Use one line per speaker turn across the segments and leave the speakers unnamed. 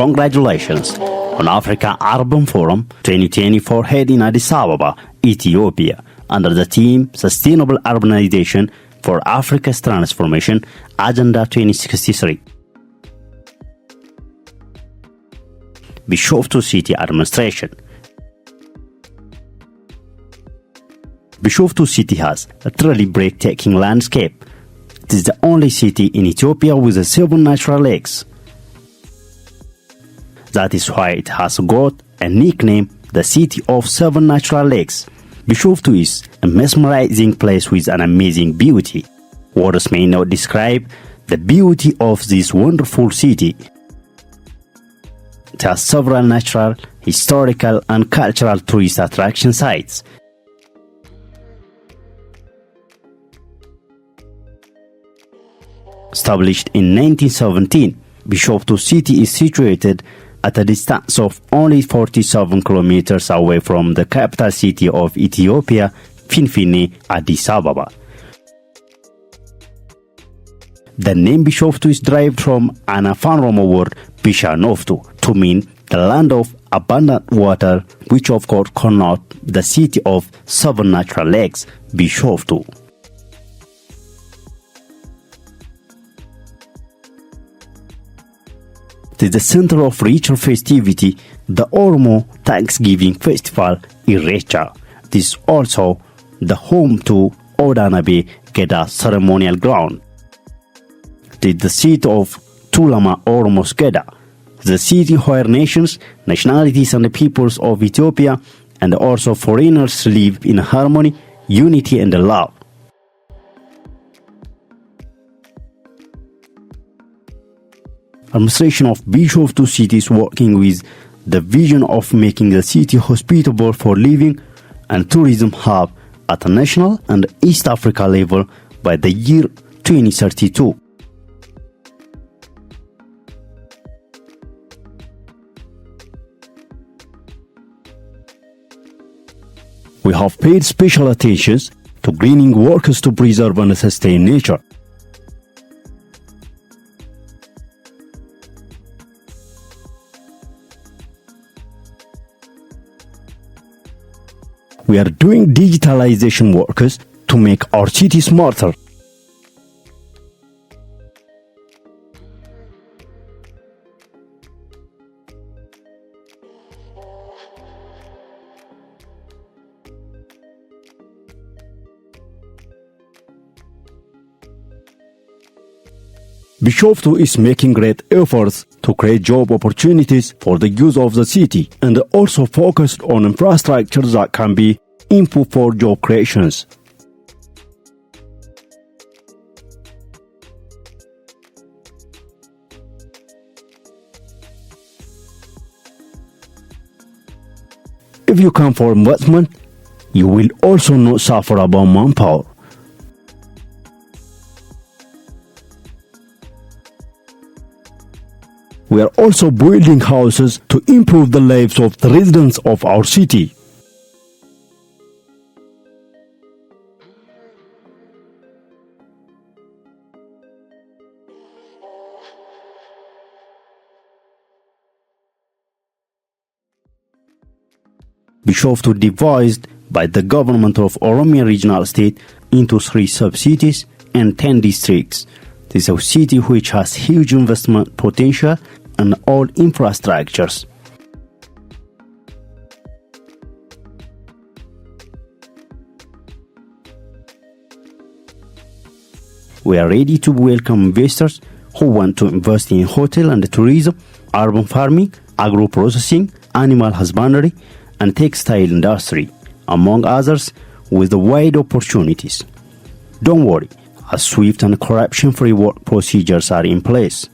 Congratulations on Africa Urban Forum 2024 held in Addis Ababa, Ethiopia, under the theme Sustainable Urbanization for Africa's Transformation Agenda 2063. Bishoftu City Administration. Bishoftu City has a truly breathtaking landscape. It is the only city in Ethiopia with 7 natural lakes. That is why it has got a nickname, the City of 7 Natural Lakes. Bishoftu is a mesmerizing place with an amazing beauty. Words may not describe the beauty of this wonderful city. It has several natural, historical, and cultural tourist attraction sites. Established in 1917, Bishoftu City is situated at a distance of only 47 kilometers away from the capital city of Ethiopia, Finfinne, Addis Ababa. The name Bishoftu is derived from an Afan Oromo word Bishoftu to mean the land of abundant water, which of course connotes the city of 7 natural lakes, Bishoftu. It is the center of ritual festivity, the Oromo Thanksgiving Festival, Irrecha. It is also the home to Odanabe Geda ceremonial ground. It is the seat of Tulama Oromos Geda, the city where nations, nationalities and the peoples of Ethiopia and also foreigners live in harmony, unity and love. Administration of Bishoftu City is working with the vision of making the city hospitable for living and tourism hub at a national and East Africa level by the year 2032. We have paid special attention to greening works to preserve and sustain nature. We are doing digitalization works to make our city smarter. Bishoftu is making great efforts to create job opportunities for the youth of the city and also focused on infrastructure that can be input for job creations. If you come for investment, you will also not suffer about manpower. We are also building houses to improve the lives of the residents of our city. Bishoftu devised by the government of Oromia regional state into 3 sub-cities and 10 districts. This is a city which has huge investment potential and all infrastructures. We are ready to welcome investors who want to invest in hotel and tourism, urban farming, agro-processing, animal husbandry, and textile industry, among others, with wide opportunities. Don't worry, a swift and corruption-free work procedures are in place.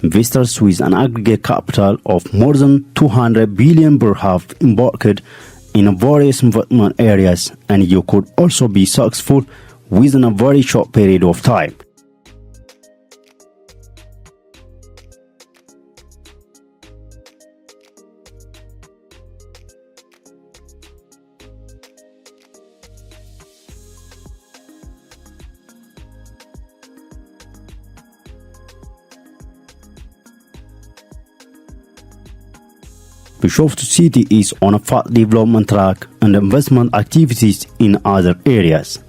Investors with an aggregate capital of more than 200 billion birr have embarked in various investment areas, and you could also be successful within a very short period of time. Bishoftu city is on a fast development track and investment activities in other areas.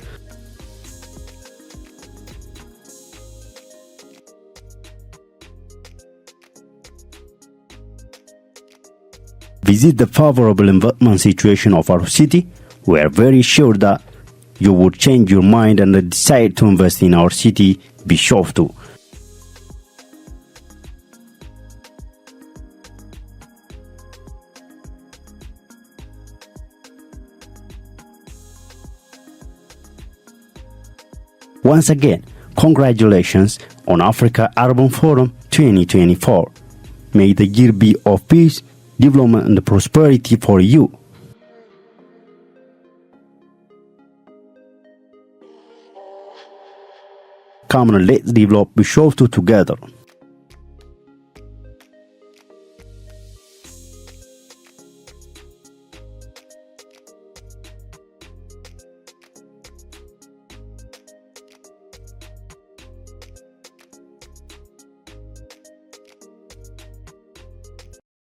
Visit the favorable investment situation of our city. We are very sure that you would change your mind and decide to invest in our city, Bishoftu. Once again, congratulations on Africa Urban Forum 2024. May the year be of peace, development and prosperity for you. Come on, let's develop Bishoftu together.